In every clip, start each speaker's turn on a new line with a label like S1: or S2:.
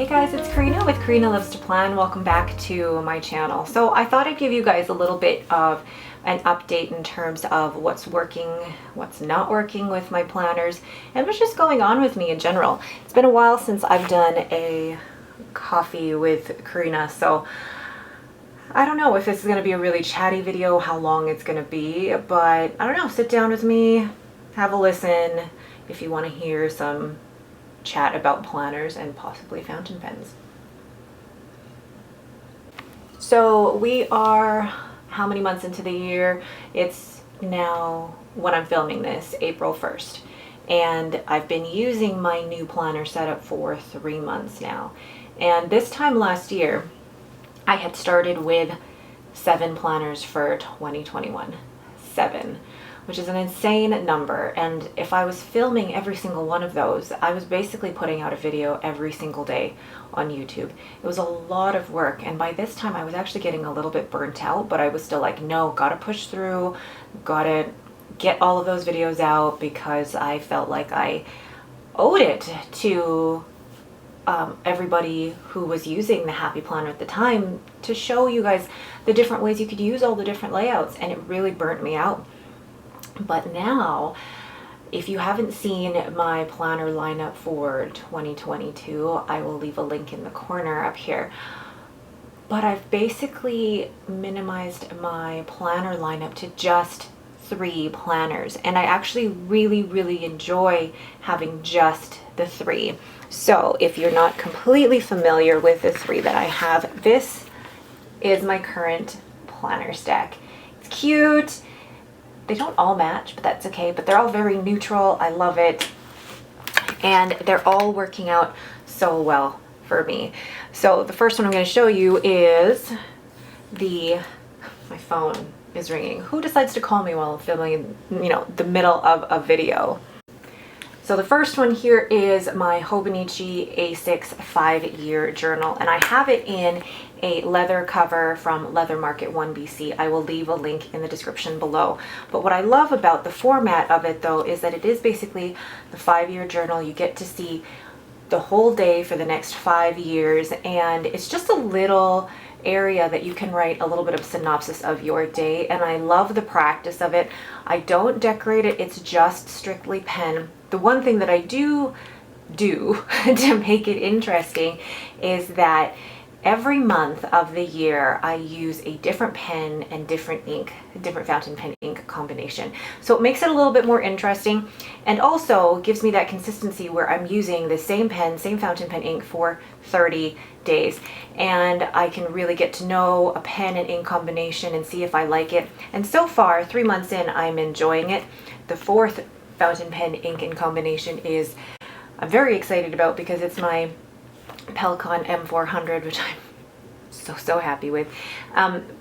S1: Hey guys, it's Karina with Karina Loves to Plan. Welcome back to my channel. So I thought I'd give you guys a little bit of an update in terms of what's working, what's not working with my planners, and what's just going on with me in general. It's been a while since I've done a coffee with Karina, so I don't know if this is going to be a really chatty video, how long it's going to be, but I don't know, sit down with me, have a listen if you want to hear some chat about planners and possibly fountain pens. So we are how many months into the year? It's now, when I'm filming this, April 1st. And I've been using my new planner setup for 3 months now. And this time last year, I had started with 7 planners for 2021. 7. Which is an insane number, and if I was filming every single one of those, I was basically putting out a video every single day on YouTube. It was a lot of work, and by this time I was actually getting a little bit burnt out, but I was still like, no, gotta push through, gotta get all of those videos out, because I felt like I owed it to everybody who was using the Happy Planner at the time to show you guys the different ways you could use all the different layouts, and it really burnt me out. But now, if you haven't seen my planner lineup for 2022, I will leave a link in the corner up here. But I've basically minimized my planner lineup to just 3 planners. And I actually really enjoy having just the 3. So if you're not completely familiar with the 3 that I have, this is my current planner stack. It's cute. They don't all match, but that's okay, but they're all very neutral. I love it. And they're all working out so well for me. So the first one I'm going to show you is my phone is ringing. Who decides to call me while I'm filming, the middle of a video? So the first one here is my Hobonichi A6 5-year journal, and I have it in a leather cover from Leather Market 1BC. I will leave a link in the description below. But what I love about the format of it though is that it is basically the 5-year journal. You get to see the whole day for the next 5 years, and it's just a little area that you can write a little bit of synopsis of your day, and I love the practice of it. I don't decorate it, it's just strictly pen. The one thing that I do to make it interesting is that every month of the year I use a different pen and different ink, different fountain pen ink combination. So it makes it a little bit more interesting, and also gives me that consistency where I'm using the same pen, same fountain pen ink for 30 days. And I can really get to know a pen and ink combination and see if I like it. And so far, 3 months in, I'm enjoying it. The 4th fountain pen ink and combination is I'm very excited about, because it's my Pellicon M400, which I'm so happy with.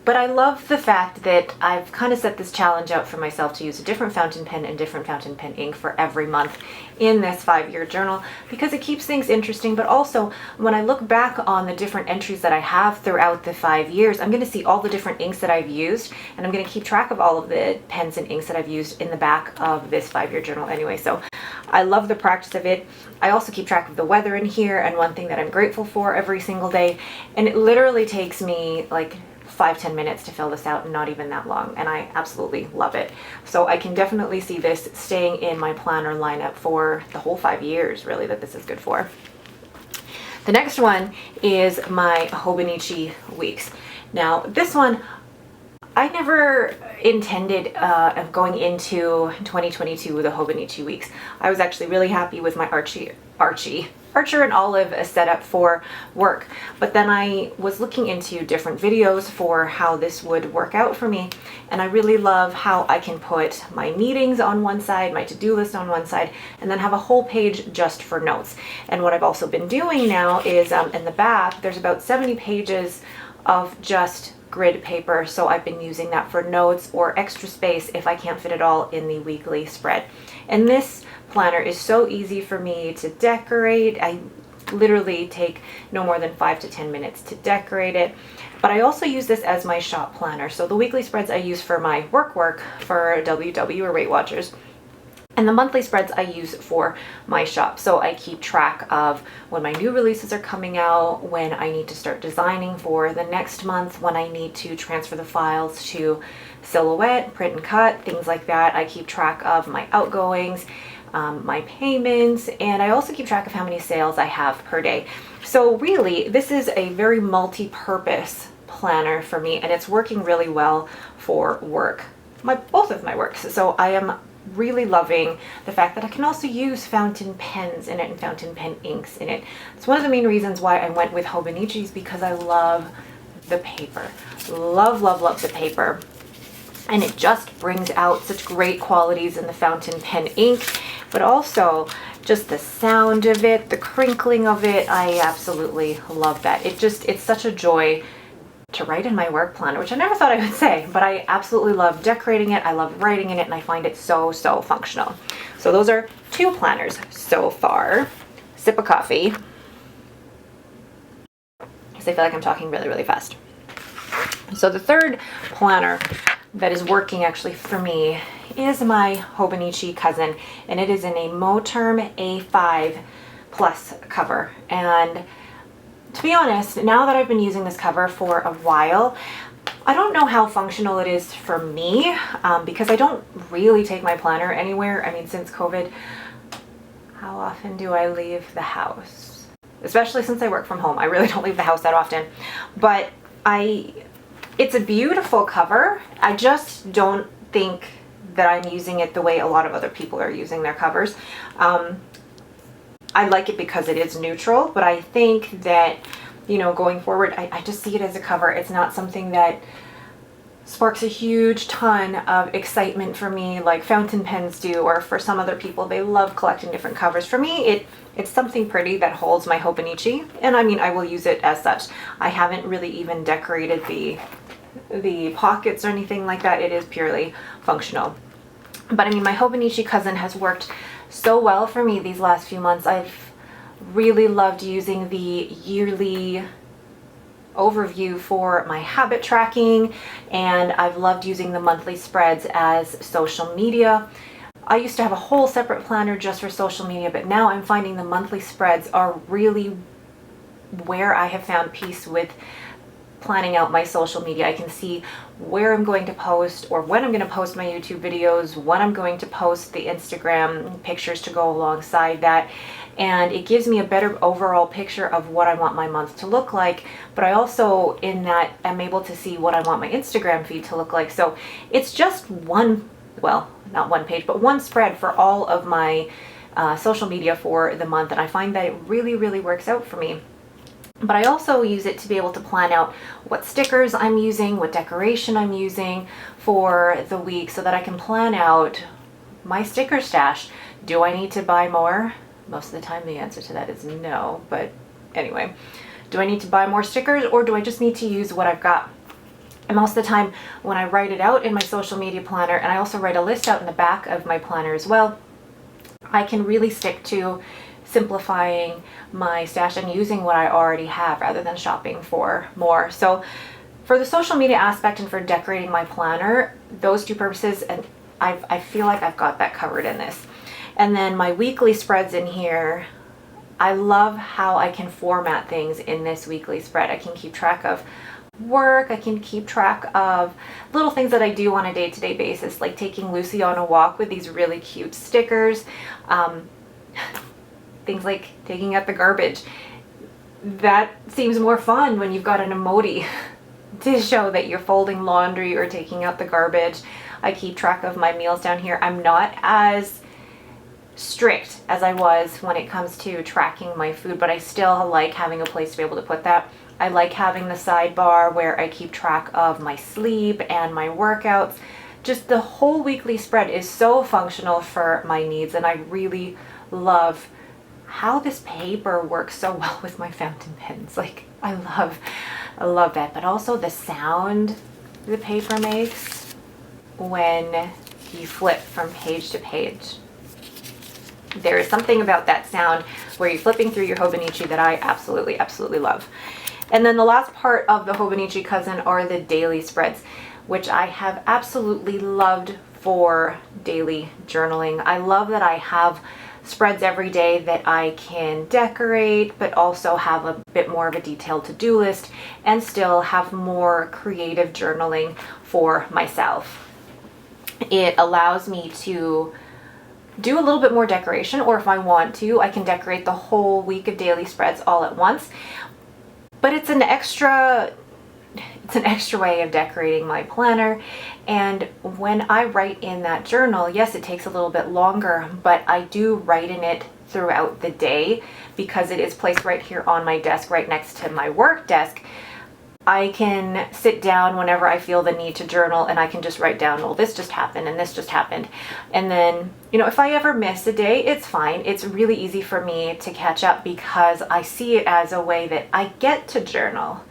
S1: But I love the fact that I've kind of set this challenge out for myself to use a different fountain pen and different fountain pen ink for every month in this 5-year journal, because it keeps things interesting. But also, when I look back on the different entries that I have throughout the 5 years, I'm going to see all the different inks that I've used, and I'm going to keep track of all of the pens and inks that I've used in the back of this 5-year journal anyway. So I love the practice of it. I also keep track of the weather in here, and one thing that I'm grateful for every single day, and it literally takes me like 5-10 minutes to fill this out, and not even that long, and I absolutely love it. So I can definitely see this staying in my planner lineup for the whole 5 years, really, that this is good for. The next one is my Hobonichi Weeks. Now this one, I never intended of going into 2022 with a Hobonichi Weeks. I was actually really happy with my Archer and Olive setup for work, but then I was looking into different videos for how this would work out for me, and I really love how I can put my meetings on one side, my to-do list on one side, and then have a whole page just for notes. And what I've also been doing now is in the back there's about 70 pages of just grid paper, so I've been using that for notes or extra space if I can't fit it all in the weekly spread. And this planner is so easy for me to decorate. I literally take no more than 5 to 10 minutes to decorate it. But I also use this as my shop planner. So the weekly spreads I use for my work for WW or Weight Watchers. And the monthly spreads I use for my shop. So I keep track of when my new releases are coming out, when I need to start designing for the next month, when I need to transfer the files to Silhouette, print and cut, things like that. I keep track of my outgoings, my payments, and I also keep track of how many sales I have per day. So really, this is a very multi-purpose planner for me, and it's working really well for work, both of my works. So I am really loving the fact that I can also use fountain pens in it and fountain pen inks in it. It's one of the main reasons why I went with Hobonichi's, because I love the paper. Love, love, love the paper. And it just brings out such great qualities in the fountain pen ink, but also just the sound of it, the crinkling of it. I absolutely love that. It's such a joy to write in my work planner, which I never thought I would say, but I absolutely love decorating it. I love writing in it, and I find it so, so functional. So those are 2 planners so far. Sip of coffee, because I feel like I'm talking really, really fast. So the third planner that is working actually for me is my Hobonichi Cousin, and it is in a Moterm A5 Plus cover. And to be honest, now that I've been using this cover for a while, I don't know how functional it is for me, because I don't really take my planner anywhere. I mean, since COVID, how often do I leave the house? Especially since I work from home, I really don't leave the house that often. But it's a beautiful cover. I just don't think that I'm using it the way a lot of other people are using their covers. I like it because it is neutral, but I think that, you know, going forward, I just see it as a cover. It's not something that sparks a huge ton of excitement for me like fountain pens do, or for some other people. They love collecting different covers. For me, it's something pretty that holds my Hobonichi, and I mean, I will use it as such. I haven't really even decorated the pockets or anything like that. It is purely functional. But I mean, my Hobonichi Cousin has worked so well for me these last few months. I've really loved using the yearly overview for my habit tracking, and I've loved using the monthly spreads as social media. I used to have a whole separate planner just for social media, but now I'm finding the monthly spreads are really where I have found peace with planning out my social media. I can see where I'm going to post, or when I'm going to post my YouTube videos, when I'm going to post the Instagram pictures to go alongside that. And it gives me a better overall picture of what I want my month to look like. But I also, in that, am able to see what I want my Instagram feed to look like. So it's just one, well, not one page, but one spread for all of my social media for the month. And I find that it really, really works out for me. But I also use it to be able to plan out what stickers I'm using, what decoration I'm using for the week, so that I can plan out my sticker stash. Do I need to buy more? Most of the time the answer to that is no, but anyway. Do I need to buy more stickers, or do I just need to use what I've got? And most of the time when I write it out in my social media planner, and I also write a list out in the back of my planner as well, I can really stick to simplifying my stash and using what I already have rather than shopping for more. So for the social media aspect and for decorating my planner, those 2 purposes, and I feel like I've got that covered in this. And then my weekly spreads in here, I love how I can format things in this weekly spread. I can keep track of work, I can keep track of little things that I do on a day-to-day basis, like taking Lucy on a walk with these really cute stickers. Things like taking out the garbage. That seems more fun when you've got an emoji to show that you're folding laundry or taking out the garbage. I keep track of my meals down here. I'm not as strict as I was when it comes to tracking my food, but I still like having a place to be able to put that. I like having the sidebar where I keep track of my sleep and my workouts. Just the whole weekly spread is so functional for my needs, and I really love how this paper works so well with my fountain pens. Like, I love that. But also the sound the paper makes when you flip from page to page. There is something about that sound where you're flipping through your Hobonichi that I absolutely, absolutely love. And then the last part of the Hobonichi Cousin are the daily spreads, which I have absolutely loved for daily journaling. I love that I have spreads every day that I can decorate, but also have a bit more of a detailed to-do list and still have more creative journaling for myself. It allows me to do a little bit more decoration, or if I want to, I can decorate the whole week of daily spreads all at once. But it's an extra way of decorating my planner. And when I write in that journal, yes, it takes a little bit longer, but I do write in it throughout the day because it is placed right here on my desk, right next to my work desk. I can sit down whenever I feel the need to journal, and I can just write down, well, this just happened and this just happened. And then, if I ever miss a day, it's fine. It's really easy for me to catch up because I see it as a way that I get to journal.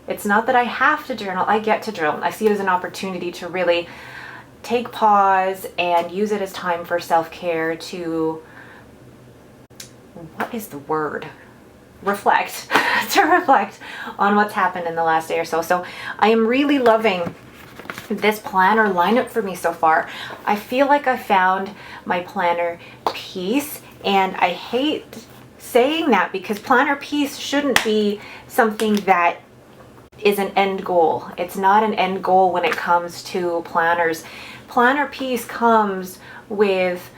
S1: It's not that I have to journal, I get to journal. I see it as an opportunity to really take pause and use it as time for self-care to, what is the word? Reflect, to reflect on what's happened in the last day or so. So I am really loving this planner lineup for me so far. I feel like I found my planner piece, and I hate saying that because planner piece shouldn't be something that is an end goal. It's not an end goal when it comes to planners. Planner piece comes with,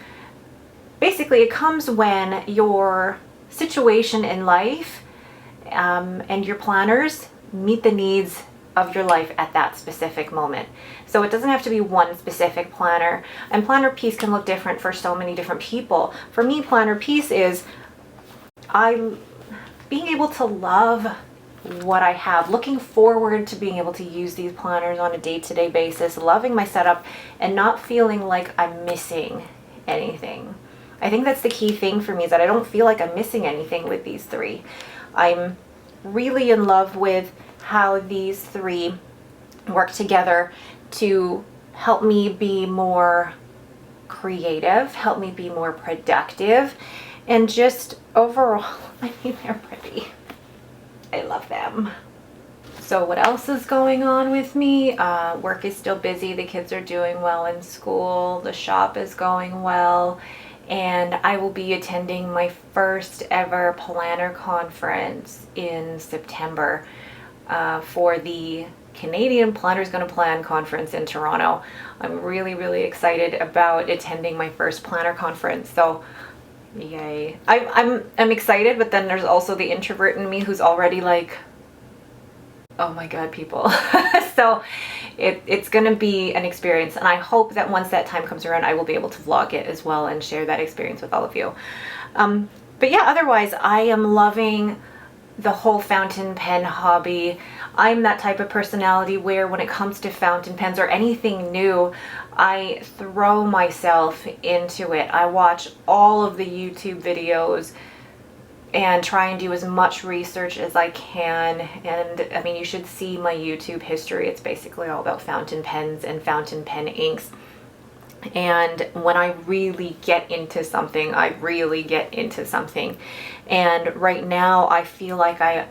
S1: basically it comes when your situation in life and your planners meet the needs of your life at that specific moment. So it doesn't have to be one specific planner, and planner piece can look different for so many different people. For me, planner piece is being able to love what I have, looking forward to being able to use these planners on a day-to-day basis, loving my setup and not feeling like I'm missing anything. I think that's the key thing for me, is that I don't feel like I'm missing anything with these three. I'm really in love with how these three work together to help me be more creative, help me be more productive, and just overall, they're pretty. I love them. So what else is going on with me? Work is still busy. The kids are doing well in school. The shop is going well. And I will be attending my first ever planner conference in September for the Canadian Planners Gonna Plan conference in Toronto. I'm really, really excited about attending my first planner conference. So yay. I'm excited, but then there's also the introvert in me who's already like, oh my God, people. So it's gonna be an experience, and I hope that once that time comes around, I will be able to vlog it as well and share that experience with all of you. But yeah, otherwise, I am loving the whole fountain pen hobby. I'm that type of personality where when it comes to fountain pens or anything new, I throw myself into it. I watch all of the YouTube videos and try and do as much research as I can. And I mean, you should see my YouTube history. It's basically all about fountain pens and fountain pen inks. And when I really get into something, I really get into something. And right now I feel like I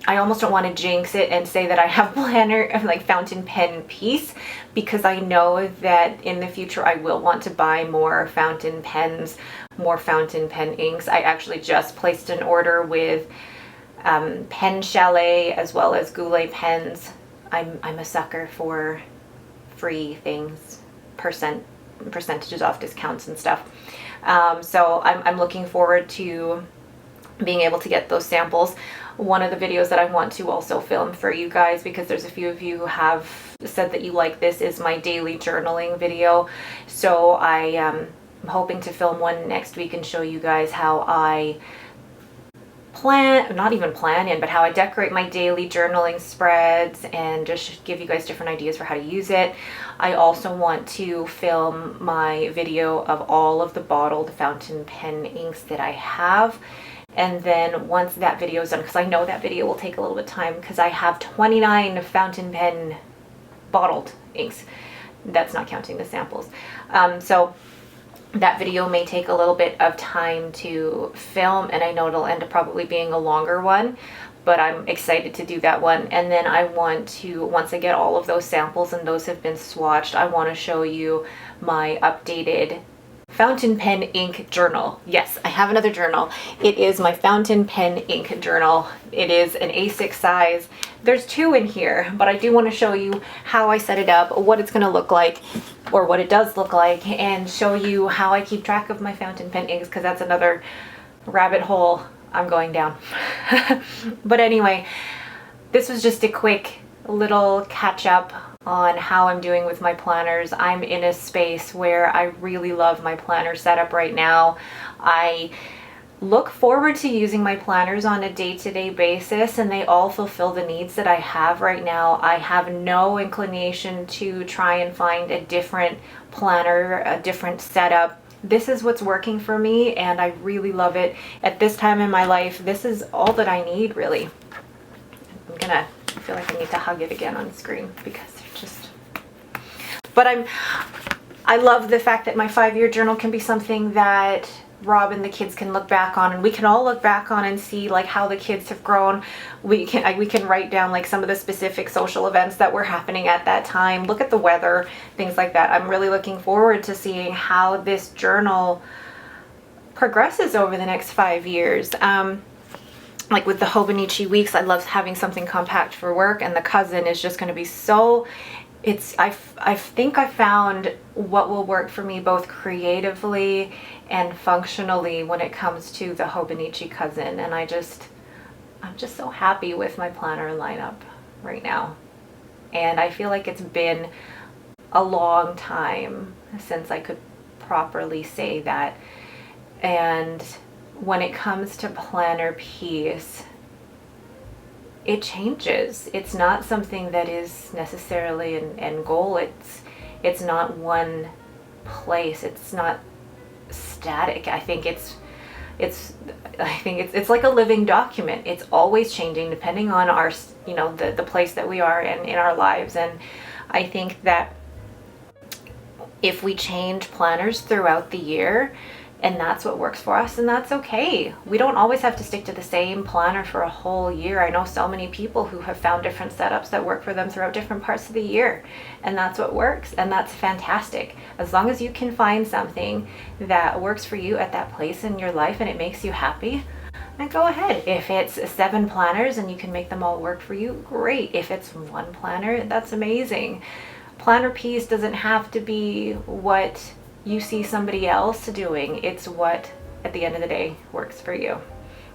S1: almost don't want to jinx it and say that I have planner like fountain pen piece, because I know that in the future I will want to buy more fountain pens, more fountain pen inks. I actually just placed an order with Pen Chalet as well as Goulet pens. I'm a sucker for free things, percentages off discounts and stuff. So I'm looking forward to being able to get those samples. One of the videos that I want to also film for you guys, because there's a few of you who have said that you like this, is my daily journaling video. So I'm hoping to film one next week and show you guys how I not even plan in, but how I decorate my daily journaling spreads and just give you guys different ideas for how to use it. I also want to film my video of all of the bottled fountain pen inks that I have. And then once that video is done, because I know that video will take a little bit of time, because I have 29 fountain pen bottled inks. That's not counting the samples. So that video may take a little bit of time to film, and I know it'll end up probably being a longer one, but I'm excited to do that one. And then I want to, once I get all of those samples and those have been swatched, I want to show you my updated fountain pen ink journal. Yes, I have another journal. It is my fountain pen ink journal. It is an A6 size. There's two in here, but I do want to show you how I set it up, what it's going to look like, or what it does look like, and show you how I keep track of my fountain pen inks, because that's another rabbit hole I'm going down. But anyway, this was just a quick little catch up on how I'm doing with my planners. I'm in a space where I really love my planner setup right now. I look forward to using my planners on a day-to-day basis, and they all fulfill the needs that I have right now. I have no inclination to try and find a different planner, a different setup. This is what's working for me, and I really love it. At this time in my life, this is all that I need, really. I feel like I need to hug it again on screen because they're just, but I love the fact that my 5-year journal can be something that Rob and the kids can look back on, and we can all look back on and see like how the kids have grown. We can write down like some of the specific social events that were happening at that time, look at the weather, things like that. I'm really looking forward to seeing how this journal progresses over the next 5 years. Like with the Hobonichi weeks, I love having something compact for work, and the cousin is just going to be so, I think I found what will work for me both creatively and functionally when it comes to the Hobonichi cousin, and I'm just so happy with my planner lineup right now. And I feel like it's been a long time since I could properly say that. And when it comes to planner piece, it changes. It's not something that is necessarily an end goal. It's not one place. It's not static. I think it's like a living document. It's always changing depending on our, the place that we are in our lives. And I think that if we change planners throughout the year, and that's what works for us, and that's okay. We don't always have to stick to the same planner for a whole year. I know so many people who have found different setups that work for them throughout different parts of the year, and that's what works, and that's fantastic. As long as you can find something that works for you at that place in your life and it makes you happy, then go ahead. If it's 7 planners and you can make them all work for you, great. If it's 1 planner, that's amazing. Planner piece doesn't have to be what you see somebody else doing. It's what at the end of the day works for you.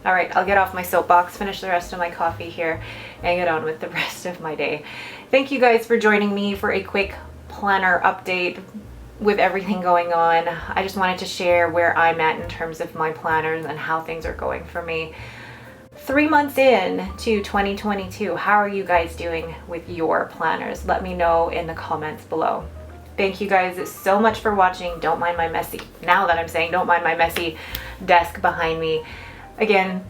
S1: All right, I'll get off my soapbox, finish the rest of my coffee here, and get on with the rest of my day. Thank you guys for joining me for a quick planner update with everything going on. I just wanted to share where I'm at in terms of my planners and how things are going for me. 3 months in to 2022, how are you guys doing with your planners? Let me know in the comments below. Thank you guys so much for watching. Don't mind my messy, now that I'm saying don't mind my messy desk behind me. Again,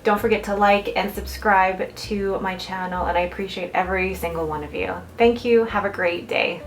S1: don't forget to like and subscribe to my channel, and I appreciate every single one of you. Thank you. Have a great day.